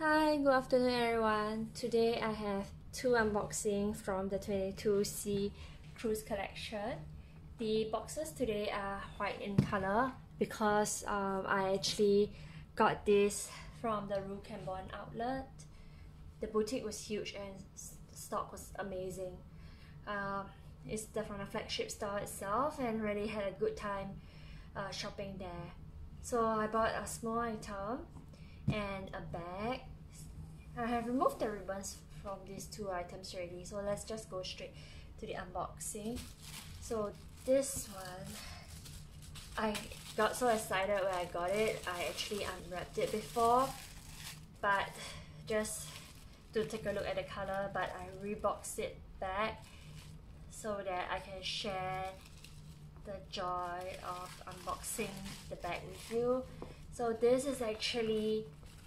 Hi, good afternoon everyone. Today I have two unboxing from the 22C cruise collection. The boxes today are white in color because I actually got this from the Rook and Bond outlet. The boutique was huge and the stock was amazing. It's from the flagship store itself and really had a good time shopping there. So I bought a small item and a bag. I have removed the ribbons from these two items already, so let's just go straight to the unboxing. So this one, I got so excited when I got it. I actually unwrapped it before, but just to take a look at the color, but I reboxed it back so that I can share the joy of unboxing the bag with you. So this is actually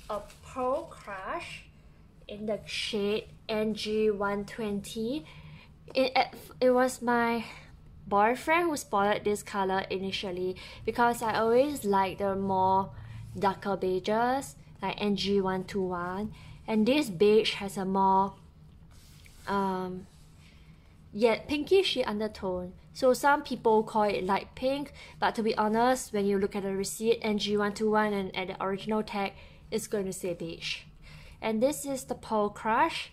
a Pearl Crush in the shade NG120. It was my boyfriend who spotted this color initially because I always like the more darker beiges like NG121, and this beige has a more yet pinkishy undertone. So some people call it light pink, but to be honest, when you look at the receipt NG121 and at the original tag, it's going to say beige. And this is the Pearl Crush,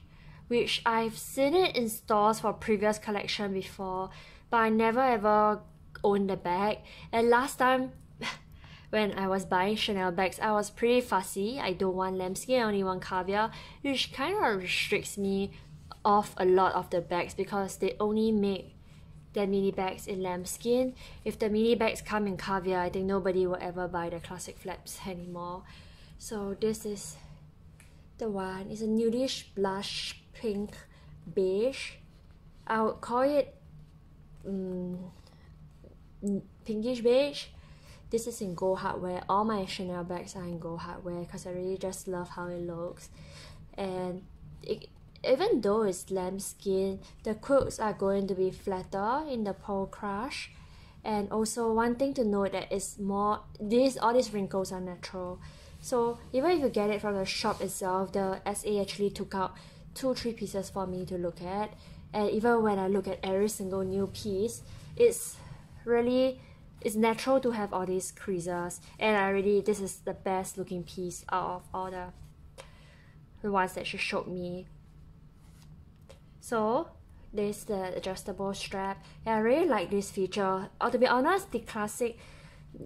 which I've seen it in stores for previous collection before, but I never ever owned the bag. And last time when I was buying Chanel bags, I was pretty fussy. I don't want lambskin, I only want caviar, which kind of restricts me off a lot of the bags because they only make their mini bags in lambskin. If the mini bags come in caviar, I think nobody will ever buy the classic flaps anymore. So this is the one. It's a nudish blush pink beige. I would call it pinkish beige. This is in gold hardware. All my Chanel bags are in gold hardware because I really just love how it looks. And even though it's lambskin, the quilts are going to be flatter in the Pearl Crush. And also one thing to note that is all these wrinkles are natural. So even if you get it from the shop itself, the SA actually took out 2-3 pieces for me to look at. And even when I look at every single new piece, it's natural to have all these creases. And this is the best looking piece out of all the ones that she showed me. So there's the adjustable strap, and I really like this feature. To be honest, the classic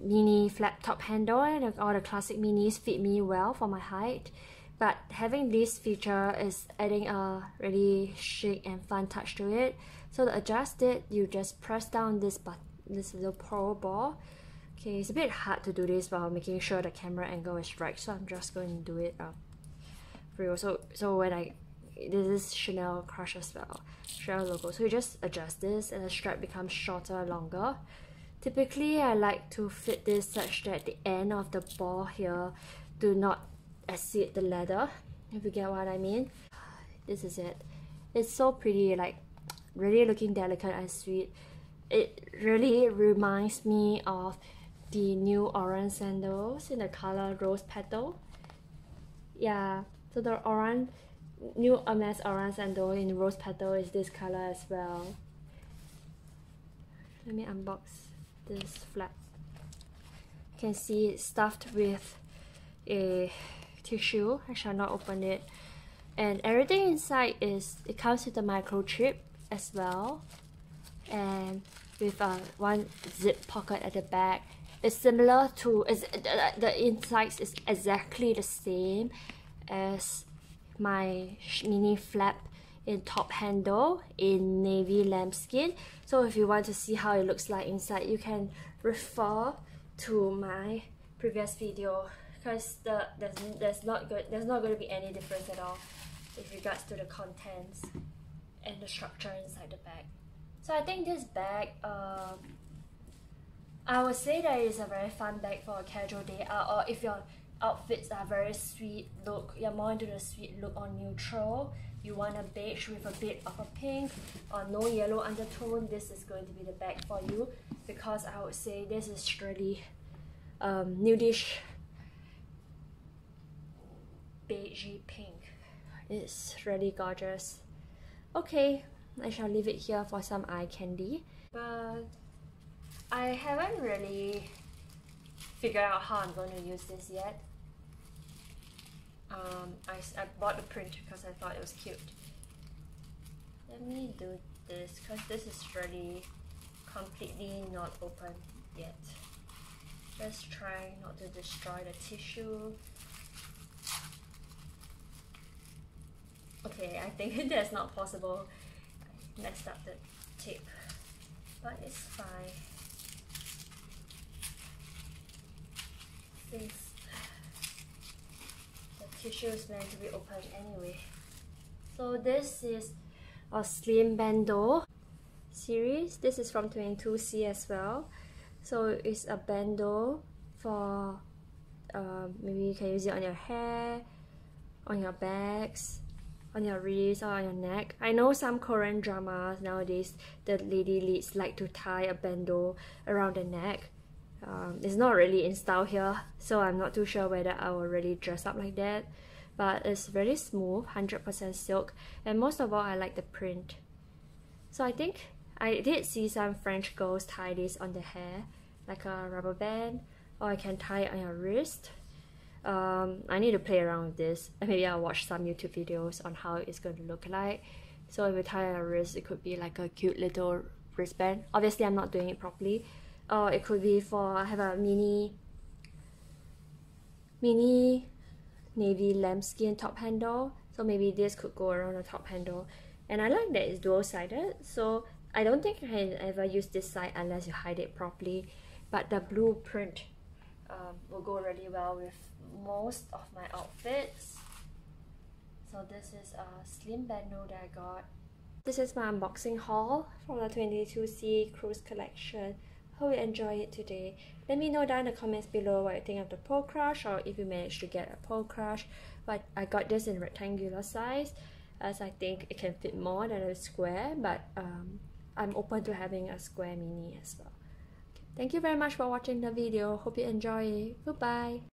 mini flat top handle and all the classic minis fit me well for my height, but having this feature is adding a really chic and fun touch to it. So to adjust it, you just press down this little pearl ball. Okay, it's a bit hard to do this while making sure the camera angle is right, so I'm just going to do it for you. So when this is Chanel Crush as well, Chanel logo. So you just adjust this and the strap becomes shorter, longer. Typically, I like to fit this such that the end of the ball here do not exceed the leather, if you get what I mean. This is it. It's so pretty, like really looking delicate and sweet. It really reminds me of the new orange sandals in the color Rose Petal. Yeah, so the new Hermes orange sandal in Rose Petal is this color as well. Let me unbox this flap. You can see it's stuffed with a tissue. I shall not open it. And everything inside it comes with a microchip as well, and with one zip pocket at the back. It's similar to the insides is exactly the same as my mini flap in top handle in navy lambskin. So if you want to see how it looks like inside, you can refer to my previous video because there's not going to be any difference at all with regards to the contents and the structure inside the bag. So I think this bag, I would say that it's a very fun bag for a casual day out, or if your outfits are very sweet look, you're more into the sweet look or neutral, you want a beige with a bit of a pink or no yellow undertone, this is going to be the bag for you, because I would say this is really nudish beige beigey pink. It's really gorgeous. Okay, I shall leave it here for some eye candy. But I haven't really figured out how I'm going to use this yet. I bought the print because I thought it was cute. Let me do this because this is really completely not open yet. Just try not to destroy the tissue. Okay, I think that's not possible. I messed up the tape, but it's fine. Since the tissue is meant to be open anyway. So this is a slim bandeau series. This is from 22C as well. So it's a bandeau for maybe you can use it on your hair, on your bags, on your wrist, or on your neck. I know some Korean dramas nowadays, the lady leads like to tie a bandeau around the neck. It's not really in style here, so I'm not too sure whether I will really dress up like that. But it's very smooth, 100% silk, and most of all, I like the print. So I think I did see some French girls tie this on the hair, like a rubber band, or I can tie it on your wrist. I need to play around with this, and maybe I'll watch some YouTube videos on how it's going to look like. So if you tie on your wrist, it could be like a cute little wristband. Obviously, I'm not doing it properly. Or it could be for, I have a mini navy lambskin top handle, so maybe this could go around the top handle. And I like that it's dual-sided, so I don't think I can ever use this side unless you hide it properly. But the blue print will go really well with most of my outfits. So this is a slim bandeau that I got. This is my unboxing haul from the 22C Cruise collection. Hope you enjoy it today. Let me know down in the comments below what you think of the pole crush, or if you managed to get a pole crush. But I got this in rectangular size, as I think it can fit more than a square, but I'm open to having a square mini as well. Okay. Thank you very much for watching the video. Hope you enjoy it. Goodbye.